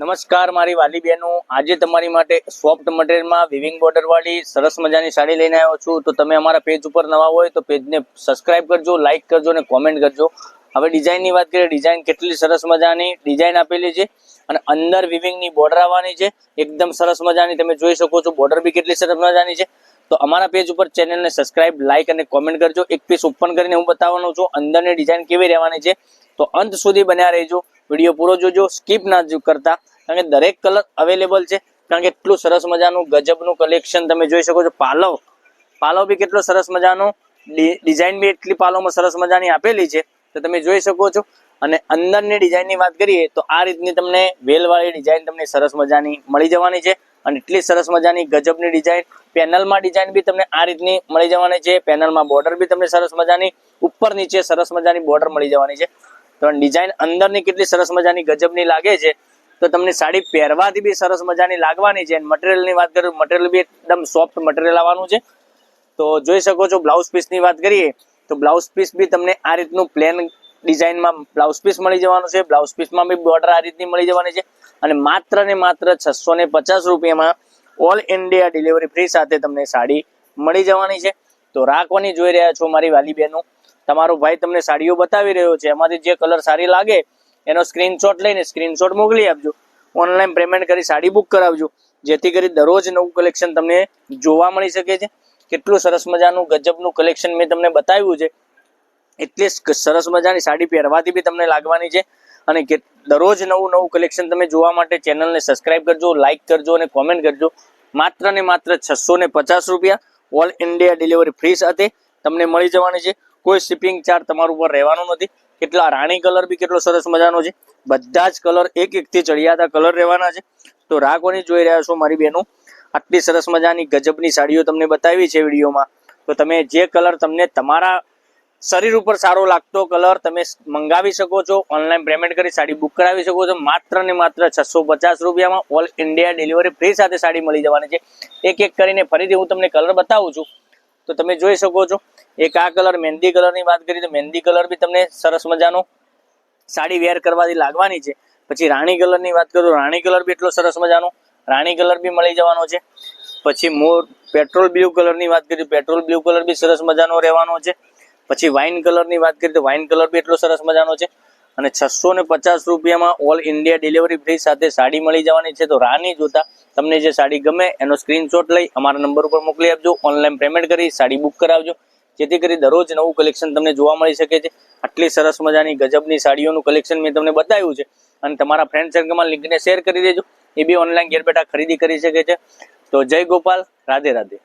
નમસ્કાર મારી વાલી બહેનો, આજે તમારી માટે સોફ્ટ મટીરિયલમાં વિવિંગ બોર્ડર વાળી સરસ મજાની સાડી લઈને આવ્યો છું। તો તમે અમારા પેજ ઉપર નવા હોય તો પેજને સબસ્ક્રાઇબ કરજો, લાઇક કરજો અને કોમેન્ટ કરજો। હવે ડિઝાઇનની વાત કરીએ, ડિઝાઇન કેટલી સરસ મજાની ડિઝાઇન આપેલી છે અને અંદર વિવિંગની બોર્ડર આવવાની છે, એકદમ સરસ મજાની। તમે જોઈ શકો છો બોર્ડર બી કેટલી સરસ મજાની છે। તો અમારા પેજ ઉપર ચેનલને સબસ્ક્રાઇબ, લાઇક અને કોમેન્ટ કરજો। એક પીસ ઓપન કરીને હું બતાવવાનો છું અંદરની ડિઝાઇન કેવી રહેવાની છે, તો અંત સુધી બન્યા રહેજો, વિડીયો પૂરો જોજો, સ્કીપ ના કરતા, કારણ કે દરેક કલર અવેલેબલ છે। કારણ કે એટલું સરસ મજાનું ગજબનું કલેક્શન તમે જોઈ શકો છો। પાલવ બી કેટલો સરસ મજાનો, ડિઝાઇન બી એટલી પાલવમાં સરસ મજાની આપેલી છે, તો તમે જોઈ શકો છો। અને અંદરની ડિઝાઇનની વાત કરીએ તો આ રીતની તમને વેલવાળી ડિઝાઇન તમને સરસ મજાની મળી જવાની છે અને એટલી સરસ મજાની ગજબની ડિઝાઇન, પેનલમાં ડિઝાઇન બી તમને આ રીતની મળી જવાની છે। પેનલમાં બોર્ડર બી તમને સરસ મજાની ઉપર નીચે સરસ મજાની બોર્ડર મળી જવાની છે। તો ડિઝાઇન અંદરની કેટલી સરસ મજાની ગજબની લાગે છે, તો તમને સાડી પહેરવાથી બી સરસ મજાની લાગવાની છે। મટીરિયલની વાત કરું, મટીરિયલ બી એકદમ સોફ્ટ મટીરિયલ આવવાનું છે। તો જોઈ શકો છો બ્લાઉઝ પીસની વાત કરીએ તો બ્લાઉઝ પીસ બી તમને આ રીતનું પ્લેન ડિઝાઇનમાં બ્લાઉઝ પીસ મળી જવાનું છે। બ્લાઉઝ પીસમાં બી બોર્ડર આ રીતની મળી જવાની છે અને માત્ર ને માત્ર 650 રૂપિયામાં ઓલ ઇન્ડિયા ડિલિવરી ફ્રી સાથે તમને સાડી મળી જવાની છે। તો રાખવાની જોઈ રહ્યા છો મારી વાલી બહેનો, તમારો ભાઈ તમને સાડીઓ બતાવી રહ્યો છે, એમાંથી જે કલર સારી લાગે એનો સ્ક્રીનશોટ લઈને સ્ક્રીનશોટ મોકલી આપજો, ઓનલાઈન પેમેન્ટ કરી સાડી બુક કરાવજો, જેથી કરી દરરોજ નવું કલેક્શન તમને જોવા મળી શકે છે। કેટલું સરસ મજાનું ગજબનું કલેક્શન મેં તમને બતાવ્યું છે, એટલી સરસ મજાની સાડી પહેરવાથી બી તમને લાગવાની છે અને દરરોજ નવું કલેક્શન તમે જોવા માટે ચેનલને સબસ્ક્રાઇબ કરજો, લાઇક કરજો અને કોમેન્ટ કરજો। માત્ર ને માત્ર 650 રૂપિયા ઓલ ઇન્ડિયા ડિલિવરી ફ્રી સાથે તમને મળી જવાની છે। કોઈ શિપિંગ ચાર્જ તમારું ઉપર રહેવાનો નથી। કેટલા રાણી કલર બી કેટલો સરસ મજાનો છે, બધા જ કલર એક થી ચડિયાતા કલર રહેવાના છે। તો રાખવાની જોઈ રહ્યા છો મારી બહેનો, આટલી સરસ મજાની ગજબની સાડીઓ તમને બતાવી છે વિડીયોમાં। તો તમે જે કલર તમને તમારા શરીર ઉપર સારો લાગતો કલર તમે મંગાવી શકો છો, ઓનલાઈન પેમેન્ટ કરી સાડી બુક કરાવી શકો છો। માત્ર ને માત્ર 650 રૂપિયામાં ઓલ ઇન્ડિયા ડિલિવરી ફ્રી સાથે સાડી મળી જવાની છે। એક એક કરીને ફરીથી હું તમને કલર બતાવું છું, તો તમે જોઈ શકો છો। એક આ કલર મહેંદી કલરની વાત કરીએ તો મહેંદી કલર બી તમને સરસ મજાનો સાડી વેર કરવાથી લાગવાની છે। પછી રાણી કલરની વાત કરું, રાણી કલર બી એટલો સરસ મજાનો રાણી કલર બી મળી જવાનો છે। પછી પેટ્રોલ બ્લુ કલરની વાત કરીએ, પેટ્રોલ બ્લુ કલર બી સરસ મજાનો રહેવાનો છે। પછી વાઇન કલરની વાત કરીએ તો વાઇન કલર બી એટલો સરસ મજાનો છે અને 650 રૂપિયામાં ઓલ ઇન્ડિયા ડિલિવરી ફ્રી સાથે સાડી મળી જવાની છે। તો રાની જોતા તમને જે સાડી ગમે એનો સ્ક્રીનશોટ લઈ અમારા નંબર ઉપર મોકલી આપજો, ઓનલાઈન પેમેન્ટ કરી સાડી બુક કરાવજો, જેથી કરી દરરોજ નવું કલેક્શન તમને જોવા મળી શકે છે। આટલી સરસ મજાની ગજબની સાડીઓનું કલેક્શન મેં તમને બતાવ્યું છે અને તમારા ફ્રેન્ડ સર્કલમાં લિંકને શેર કરી દેજો, એ બી ઓનલાઈન ઘેર બેઠા ખરીદી કરી શકે છે। તો જય ગોપાલ, રાધે રાધે।